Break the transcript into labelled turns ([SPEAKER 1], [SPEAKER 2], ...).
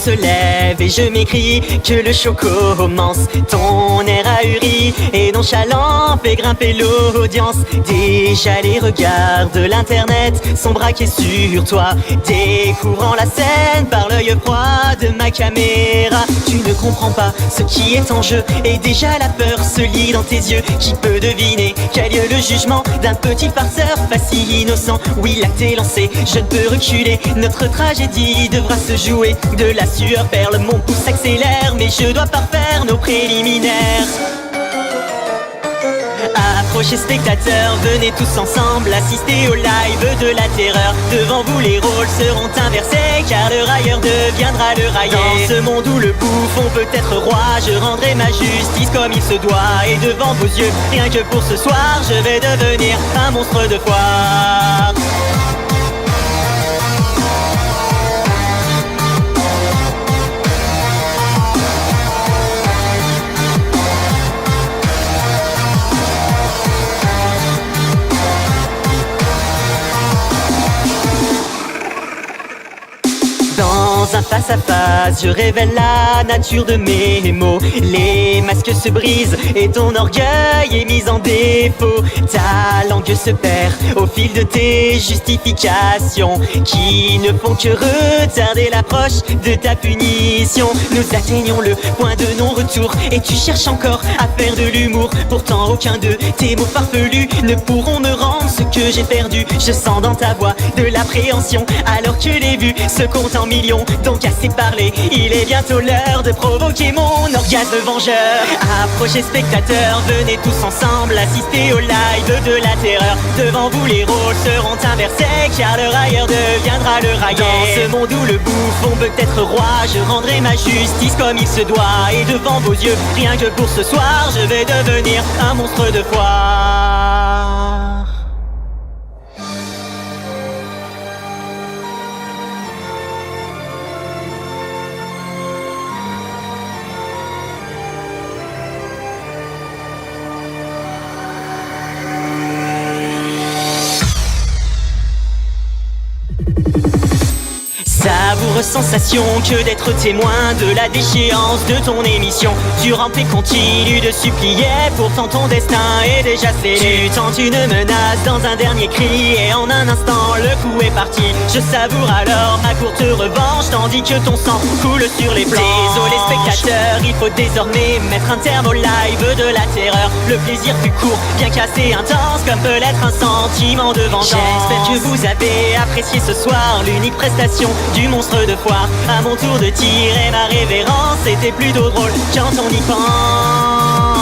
[SPEAKER 1] se lève et je m'écris que le show commence. Ton air ahuri et nonchalant fait grimper l'audience. Déjà les regards de l'internet sont braqués sur toi, découvrant la scène par l'œil froid de ma caméra. Tu ne comprends pas ce qui est en jeu et déjà la peur se lit dans tes yeux. Qui peut deviner qu'a lieu le jugement d'un petit farceur facile innocent? Oui, l'acte est lancé, je ne peux reculer. Notre tragédie devra se jouer. De la sueur perle, mon pouce s'accélère, mais je dois parfaire nos préliminaires. Approchez spectateurs, venez tous ensemble assister au live de la terreur. Devant vous les rôles seront inversés, car le railleur deviendra le raillé. Dans ce monde où le bouffon peut être roi, je rendrai ma justice comme il se doit. Et devant vos yeux, rien que pour ce soir, je vais devenir un monstre de foire. Dans un face-à-face, je révèle la nature de mes mots. Les masques se brisent et ton orgueil est mis en défaut. Ta langue se perd au fil de tes justifications, qui ne font que retarder l'approche de ta punition. Nous atteignons le point de non-retour et tu cherches encore à faire de l'humour. Pourtant aucun de tes mots farfelus ne pourront me rendre ce que j'ai perdu. Je sens dans ta voix de l'appréhension, alors que les vues se comptent en millions. Donc assez parlé, il est bientôt l'heure de provoquer mon orgasme vengeur. Approchez spectateurs, venez tous ensemble assister au live de la terreur. Devant vous les rôles seront inversés, car le railleur deviendra le raillé. Dans ce monde où le bouffon peut être roi, je rendrai ma justice comme il se doit. Et devant vos yeux, rien que pour ce soir, je vais devenir un monstre de foire. Savoure sensation que d'être témoin de la déchéance de ton émission. Tu rampes et continues de supplier, pourtant ton destin est déjà scellé. Tu tentes une menace dans un dernier cri et en un instant le coup est parti. Je savoure alors ma courte revanche, tandis que ton sang coule sur les planches. Désolé spectateurs, il faut désormais mettre un terme au live de la terreur. Le plaisir fut court, bien qu'assez intense, comme peut l'être un sentiment de vengeance. J'espère que vous avez apprécié ce soir l'unique prestation du monstre de foire. À mon tour de tirer ma révérence, c'était plutôt drôle quand on y pense.